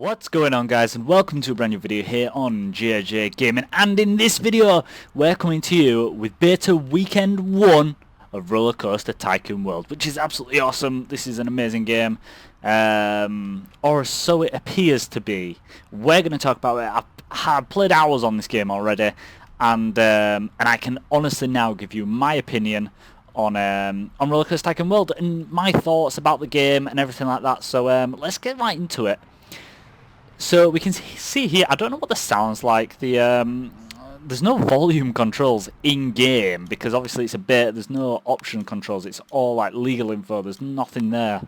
What's going on, guys, and welcome to a brand new video here on JJgaming. And in this video we're coming to you with beta weekend 1 of Roller Coaster Tycoon World, which is absolutely awesome. This is an amazing game, or so it appears to be. We're going to talk about it. I've played hours on this game already, and I can honestly now give you my opinion on Roller Coaster Tycoon World and my thoughts about the game and everything like that. So let's get right into it. So we can see here, I don't know what this sounds like. There's no volume controls in game because obviously it's a beta. There's no option controls. It's all like legal info. There's nothing there,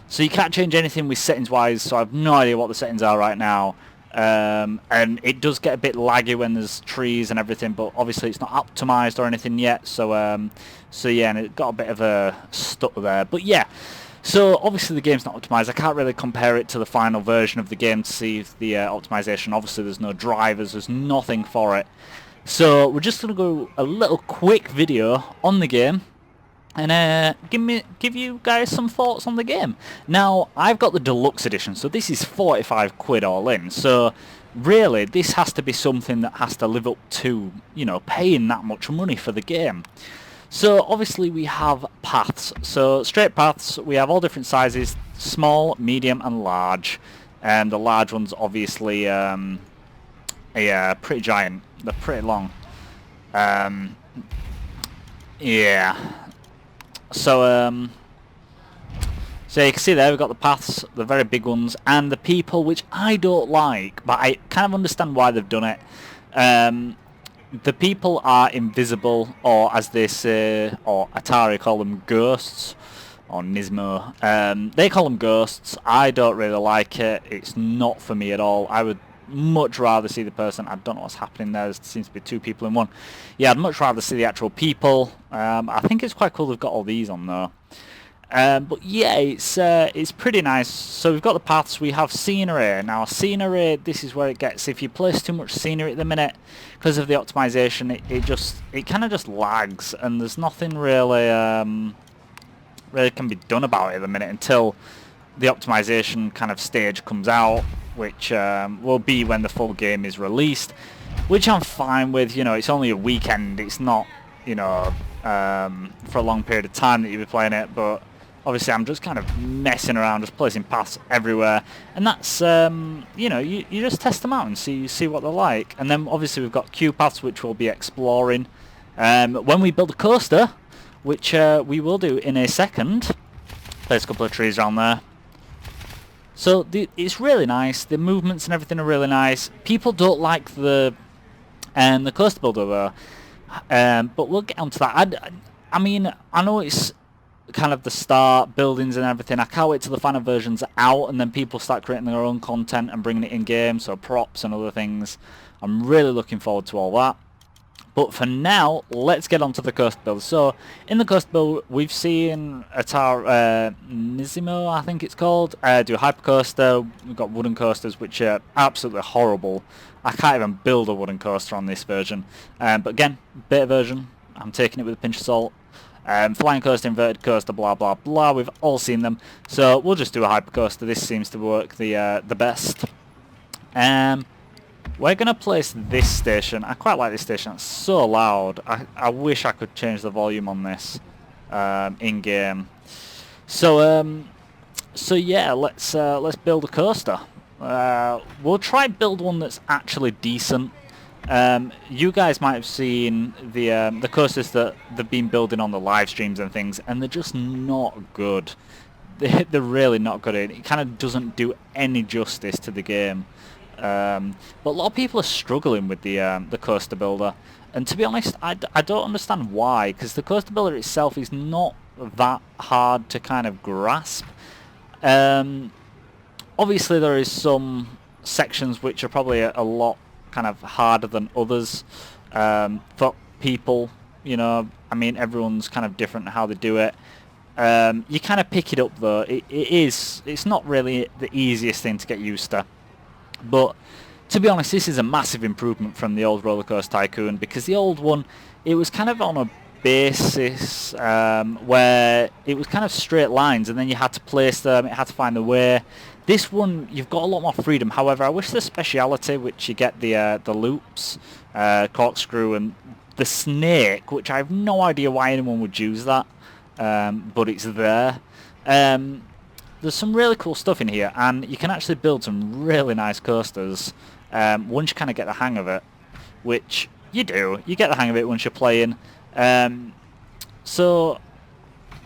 so you can't change anything with settings wise. So I have no idea what the settings are right now. And it does get a bit laggy when there's trees and everything, but obviously it's not optimized or anything yet. So so yeah, and it got a bit of a stuck there. But yeah. So obviously the game's not optimized. I can't really compare it to the final version of the game to see if the optimization. Obviously there's no drivers, there's nothing for it. So we're just going to go a little quick video on the game and give you guys some thoughts on the game. Now I've got the deluxe edition, so this is 45 quid all in. So really this has to be something that has to live up to, you know, paying that much money for the game. So obviously we have paths, so straight paths, we have all different sizes, small, medium and large, and the large ones obviously pretty giant, they're pretty long. Yeah, so so you can see there we've got the paths, the very big ones, and the people, which I don't like, but I kind of understand why they've done it. The people are invisible, or as they say, or Atari call them ghosts, or Nismo. They call them ghosts. I don't really like it. It's not for me at all. I would much rather see the person. I don't know what's happening there. There seems to be two people in one. Yeah, I'd much rather see the actual people. I think it's quite cool they've got all these on though. But yeah, it's pretty nice. So we've got the paths, we have scenery. Now scenery, this is where it gets, if you place too much scenery at the minute, because of the optimization, it kind of just lags, and there's nothing really really can be done about it at the minute until the optimization kind of stage comes out, which will be when the full game is released, which I'm fine with. You know, it's only a weekend, it's not, you know, for a long period of time that you'll be playing it, but obviously I'm just kind of messing around, just placing paths everywhere, and that's, you know, you just test them out and see what they're like. And then obviously we've got queue paths, which we'll be exploring when we build a coaster, which we will do in a second. Place a couple of trees around there. So it's really nice, the movements and everything are really nice. People don't like the coaster builder though, but we'll get onto that. I mean, I know it's kind of the start, buildings and everything. I can't wait till the final version's out and then people start creating their own content and bringing it in game, so props and other things. I'm really looking forward to all that. But for now, let's get on to the coaster build. So in the coaster build, we've seen Nismo, I think it's called, do a hypercoaster. We've got wooden coasters, which are absolutely horrible. I can't even build a wooden coaster on this version. But again, beta version, I'm taking it with a pinch of salt. Flying coaster, inverted coaster, blah blah blah, we've all seen them, so we'll just do a hypercoaster. This seems to work the best. We're gonna place this station. I quite like this station, it's so loud. I wish I could change the volume on this in game. So so yeah, let's build a coaster. We'll try build one that's actually decent. You guys might have seen the coasters that they've been building on the live streams and things, and they're just not good. They're really not good. It kind of doesn't do any justice to the game. But a lot of people are struggling with the coaster builder, and to be honest, I don't understand why, because the coaster builder itself is not that hard to kind of grasp. Obviously there is some sections which are probably a lot kind of harder than others for people, you know. I mean, everyone's kind of different how they do it. You kind of pick it up though. It's not really the easiest thing to get used to, but to be honest, this is a massive improvement from the old Roller Coaster Tycoon, because the old one, it was kind of on a basis where it was kind of straight lines, and then you had to place them, it had to find the way, This one, you've got a lot more freedom. However, I wish the speciality, which you get the loops, corkscrew, and the snake, which I have no idea why anyone would use that, but it's there. There's some really cool stuff in here, and you can actually build some really nice coasters once you kind of get the hang of it, which you do. You get the hang of it once you're playing. So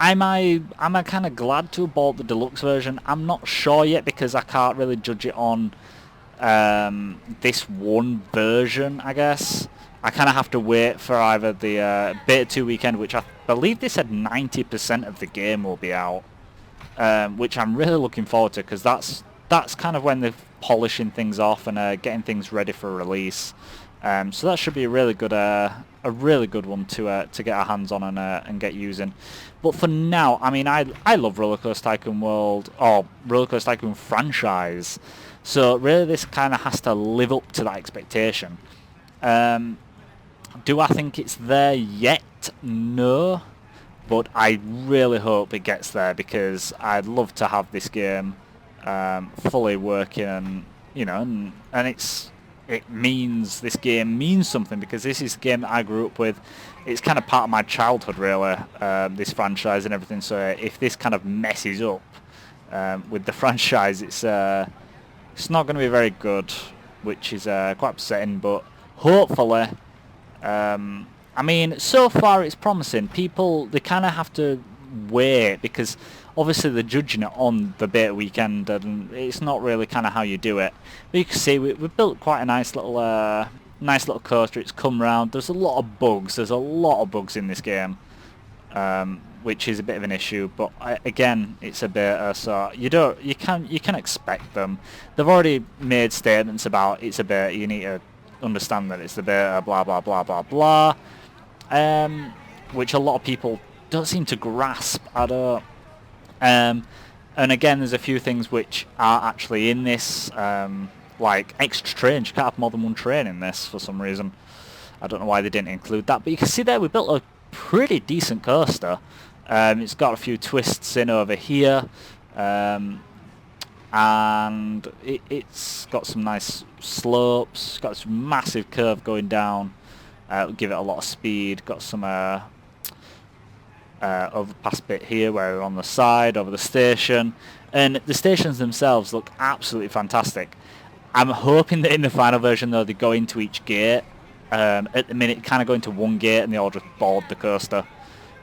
am I kind of glad to have bought the deluxe version? I'm not sure yet because I can't really judge it on this one version, I guess. I kind of have to wait for either the Beta 2 weekend, which I believe they said 90% of the game will be out, which I'm really looking forward to because that's kind of when they're polishing things off and getting things ready for release. So that should be a really good one to get our hands on and get using. But for now, I mean, I love Roller Coaster Tycoon World, or Roller Coaster Tycoon franchise. So really, this kind of has to live up to that expectation. Do I think it's there yet? No. But I really hope it gets there because I'd love to have this game fully working, and this game means something because this is the game that I grew up with. It's kind of part of my childhood, really, this franchise and everything. So if this kind of messes up with the franchise, it's not going to be very good, which is quite upsetting. But hopefully, I mean, so far it's promising. People, they kind of have to wait because obviously they're judging it on the beta weekend, and it's not really kind of how you do it. But you can see we've built quite a nice little coaster. It's come round. There's a lot of bugs. There's a lot of bugs in this game, which is a bit of an issue. But again, it's a beta, so you can expect them. They've already made statements about it's a beta. You need to understand that it's the beta. Blah blah blah blah blah. Which a lot of people don't seem to grasp. I don't. And again, there's a few things which are actually in this, like extra trains. You can't have more than one train in this for some reason. I don't know why they didn't include that. But you can see there we built a pretty decent coaster. It's got a few twists in over here. And it's got some nice slopes. Got this massive curve going down. Give it a lot of speed. Got some overpass bit here where we're on the side over the station, and the stations themselves look absolutely fantastic. I'm hoping that in the final version though they go into each gate. At the minute kind of go into one gate and they all just board the coaster.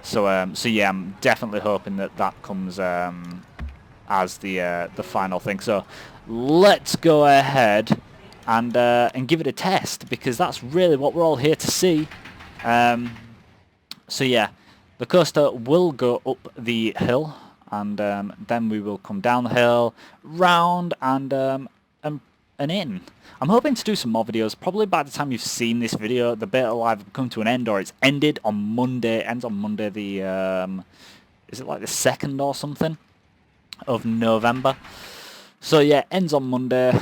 So yeah, I'm definitely hoping that comes as the final thing. So let's go ahead and give it a test because that's really what we're all here to see. So yeah. The coaster will go up the hill, and then we will come down the hill, round, and in. I'm hoping to do some more videos. Probably by the time you've seen this video, the beta live will come to an end, or it's ended on Monday. It ends on Monday. Is it like the 2nd or something of November? So yeah, ends on Monday.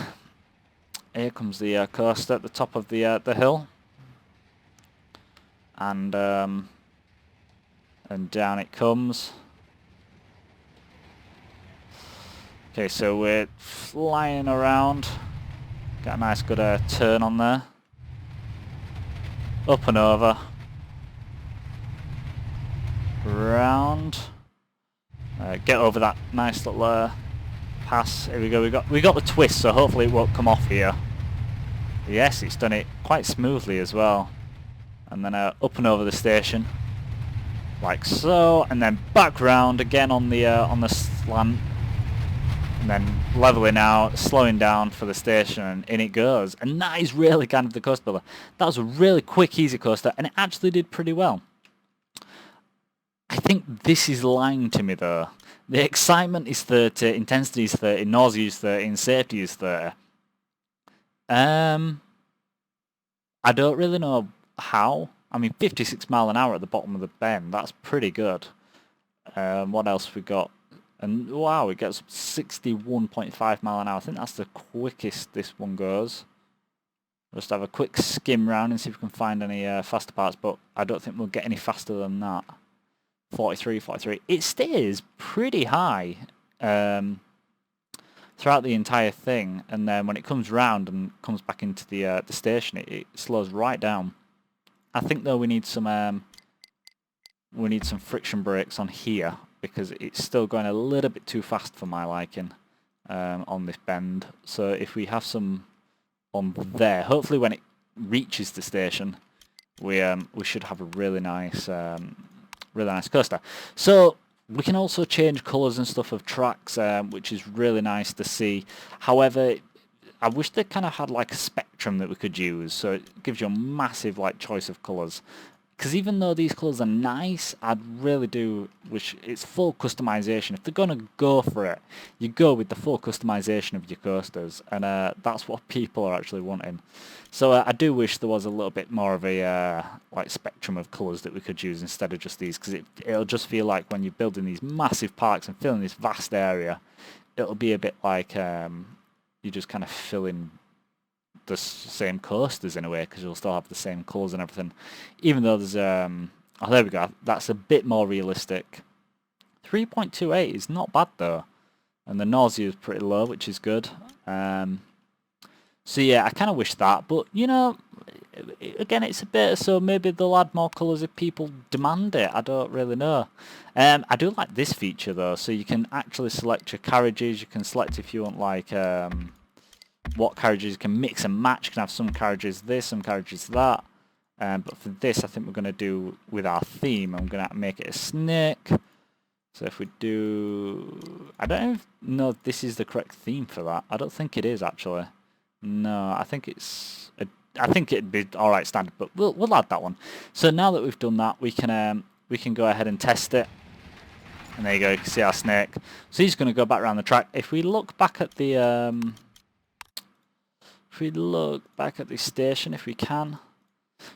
Here comes the coaster at the top of the hill, and down it comes. Okay, so we're flying around. Got a nice good turn on there. Up and over. Round. Get over that nice little pass. Here we go. We got the twist, so hopefully it won't come off here. Yes, it's done it quite smoothly as well. And then up and over the station. Like so, and then back round again on the slant, and then leveling out, slowing down for the station, and in it goes. And that is really kind of the coaster builder. That was a really quick, easy coaster, and it actually did pretty well. I think this is lying to me though. The excitement is 30, intensity is 30, nausea is 30, and safety is 30. I don't really know how. I mean, 56 mile an hour at the bottom of the bend, that's pretty good. What else we got? And wow, it gets 61.5 mile an hour. I think that's the quickest this one goes. Just have a quick skim round and see if we can find any faster parts, but I don't think we'll get any faster than that. 43, 43. It stays pretty high. throughout the entire thing, and then when it comes round and comes back into the station, it slows right down. I think though we need some friction brakes on here because it's still going a little bit too fast for my liking on this bend. So if we have some on there, hopefully when it reaches the station, we should have a really nice coaster. So we can also change colours and stuff of tracks, which is really nice to see. However, I wish they kind of had like a spectrum that we could use, so it gives you a massive like choice of colours. Because even though these colours are nice, I really do wish it's full customization. If they're going to go for it, you go with the full customization of your coasters, and that's what people are actually wanting. So I do wish there was a little bit more of a like spectrum of colours that we could use instead of just these, because it'll just feel like when you're building these massive parks and filling this vast area, it'll be a bit like you're just kind of filling the same coasters in a way, because you'll still have the same colours and everything, even though there's oh, there we go, that's a bit more realistic. 3.28 is not bad though, and the nausea is pretty low, which is good. So yeah, I kind of wish that, but you know, again, it's a bit, so maybe they'll add more colours if people demand it. I don't really know. I do like this feature though, so you can actually select your carriages. You can select if you want like what carriages you can mix and match. You can have some carriages this, some carriages that. But for this, I think we're going to do with our theme. I'm going to make it a snake. So if we do, I don't know if this is the correct theme for that. I don't think it is actually. No, I think it's. I think it'd be all right standard, but we'll add that one. So now that we've done that, we can go ahead and test it. And there you go. You can see our snake. So he's going to go back around the track. If we look back at the station, if we can.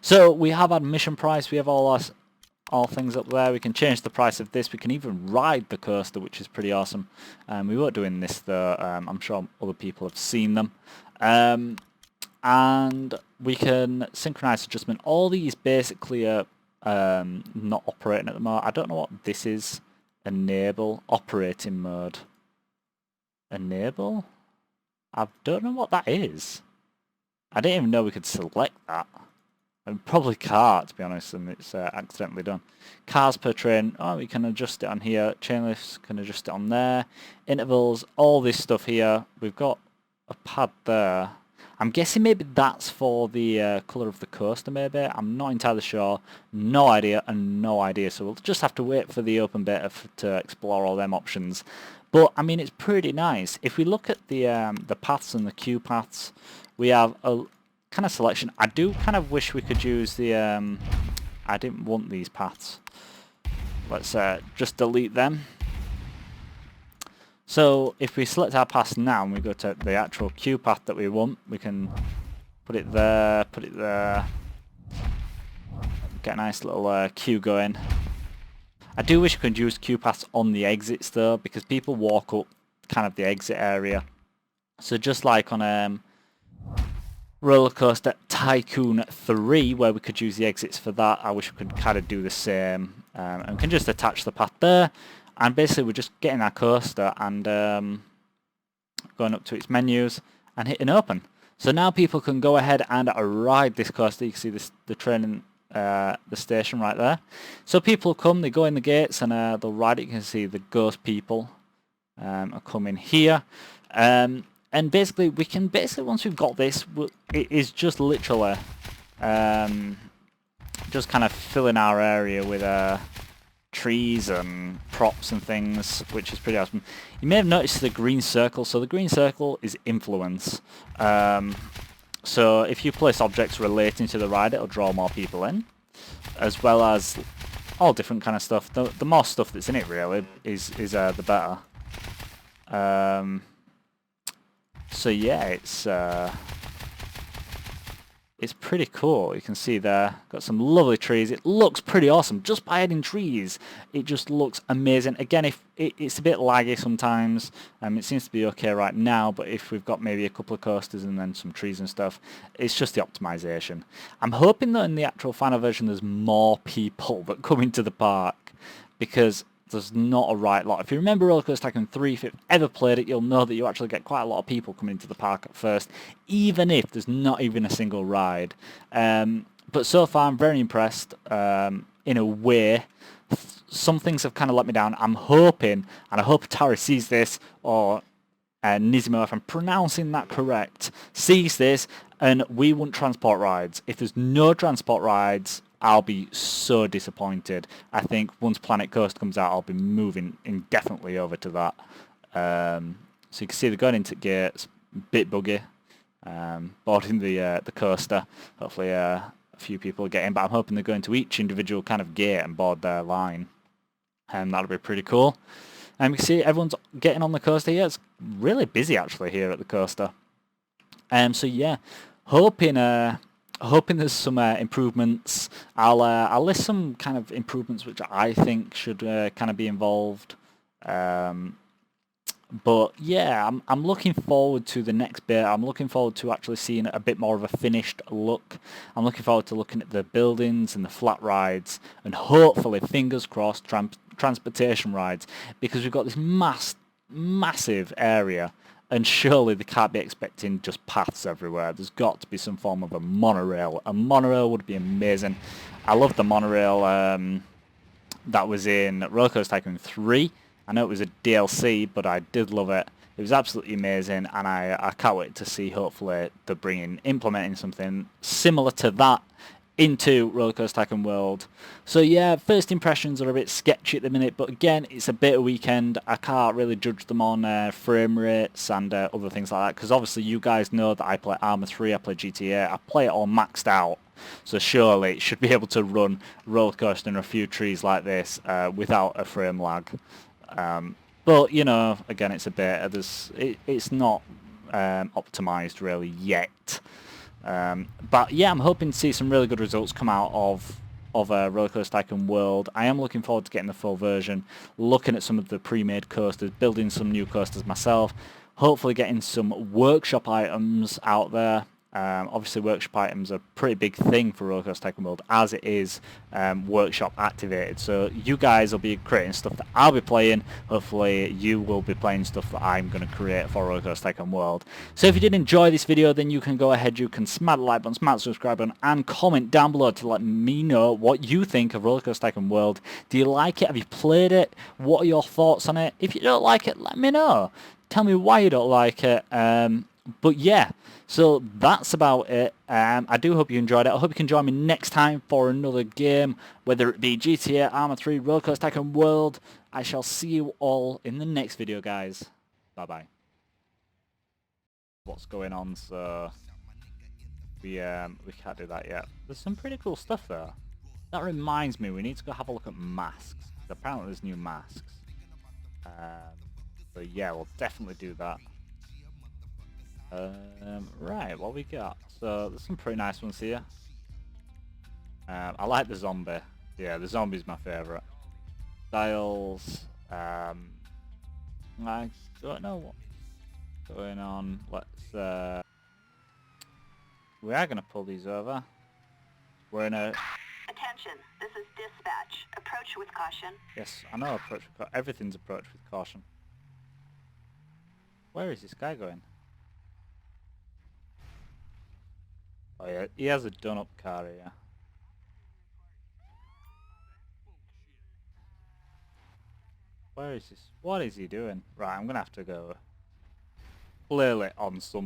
So we have our mission price. We have all things up there. We can change the price of this. We can even ride the coaster, which is pretty awesome. We weren't doing this though. I'm sure other people have seen them. And we can synchronize adjustment. All these basically are not operating at the moment. I don't know what this is. Enable operating mode. Enable? I don't know what that is. I didn't even know we could select that. I mean, probably can't, to be honest, and it's accidentally done. Cars per train, oh, we can adjust it on here. Chain lifts, can adjust it on there. Intervals, all this stuff here. We've got a pad there. I'm guessing maybe that's for the colour of the coaster, maybe. I'm not entirely sure. No idea, and no idea. So we'll just have to wait for the open beta to explore all them options. But, I mean, it's pretty nice. If we look at the paths and the queue paths, we have a kind of selection. I do kind of wish we could use the... I didn't want these paths. Let's just delete them. So if we select our path now and we go to the actual queue path that we want, we can put it there, get a nice little queue going. I do wish we could use queue paths on the exits though, because people walk up kind of the exit area. So just like on Roller Coaster Tycoon 3, where we could use the exits for that, I wish we could kind of do the same. And we can just attach the path there. And basically we're just getting our coaster and going up to its menus and hitting open. So now people can go ahead and ride this coaster. You can see this, the train in the station right there. So people come, they go in the gates and they'll ride it. You can see the ghost people are coming here. And basically we can, once we've got this, it is just literally just kind of filling our area with trees and props and things, which is pretty awesome. You may have noticed the green circle. So the green circle is influence. So if you place objects relating to the ride, it'll draw more people in, as well as all different kind of stuff. The more stuff that's in it really is the better. So yeah, it's pretty cool. You can see there, got some lovely trees. It looks pretty awesome just by adding trees. It just looks amazing. Again, if it's a bit laggy sometimes, it seems to be okay right now, but if we've got maybe a couple of coasters and then some trees and stuff, it's just the optimization. I'm hoping that in the actual final version there's more people that come into the park, because there's not a right lot. If you remember Roller Coaster Tycoon 3, if you've ever played it, you'll know that you actually get quite a lot of people coming into the park at first, even if there's not even a single ride. But so far, I'm very impressed. In a way, some things have kind of let me down. I'm hoping, and I hope Tari sees this, or Nizimo, if I'm pronouncing that correct, sees this, and we want transport rides. If there's no transport rides, I'll be so disappointed. I think once Planet Coaster comes out, I'll be moving indefinitely over to that. So you can see they're going into gates, bit buggy, boarding the coaster. Hopefully a few people get in, but I'm hoping they go into each individual kind of gate and board their line. And that'll be pretty cool. And you can see everyone's getting on the coaster here. It's really busy actually here at the coaster. So yeah, hoping there's some improvements. I'll list some kind of improvements which I think should kind of be involved. But yeah, I'm looking forward to the next bit. I'm looking forward to actually seeing a bit more of a finished look. I'm looking forward to looking at the buildings and the flat rides, and hopefully, fingers crossed, transportation rides, because we've got this massive area, and surely they can't be expecting just paths everywhere. There's got to be some form of a monorail. A monorail would be amazing. I love the monorail that was in Roller Coaster Tycoon 3. I know it was a DLC, but I did love it. It was absolutely amazing, and I can't wait to see, hopefully, they're implementing something similar to that into Roller Coaster Tycoon World. So yeah, first impressions are a bit sketchy at the minute, but again, it's a beta weekend. I can't really judge them on frame rates and other things like that, because obviously you guys know that I play Arma 3, I play GTA, I play it all maxed out. So surely it should be able to run roller coaster in a few trees like this without a frame lag. But you know, again, it's a beta. It's not optimized really yet. But yeah, I'm hoping to see some really good results come out of Roller Coaster Tycoon World. I am looking forward to getting the full version, looking at some of the pre-made coasters, building some new coasters myself, hopefully getting some workshop items out there. Obviously, workshop items are a pretty big thing for Roller Coaster Tycoon World, as it is workshop activated. So you guys will be creating stuff that I'll be playing. Hopefully, you will be playing stuff that I'm going to create for Roller Coaster Tycoon World. So if you did enjoy this video, then you can go ahead, you can smash the like button, smash the subscribe button, and comment down below to let me know what you think of Roller Coaster Tycoon World. Do you like it? Have you played it? What are your thoughts on it? If you don't like it, let me know. Tell me why you don't like it. But yeah, so that's about it. I do hope you enjoyed it. I hope you can join me next time for another game, whether it be GTA, Arma 3, Roller Coaster Tycoon World. I shall see you all in the next video, guys. Bye-bye. What's going on, so we can't do that yet. There's some pretty cool stuff there. That reminds me, we need to go have a look at masks. Apparently there's new masks. So yeah, we'll definitely do that. Right, what we got? So there's some pretty nice ones here. I like the zombie. Yeah, the zombie's my favourite. Styles. I don't know what's going on. Let's. We are gonna pull these over. We're in a. Attention, this is dispatch. Approach with caution. Yes, I know. Everything's approach with caution. Where is this guy going? Oh yeah, he has a done-up car here. Where is this? What is he doing? Right, I'm gonna have to go clearly on some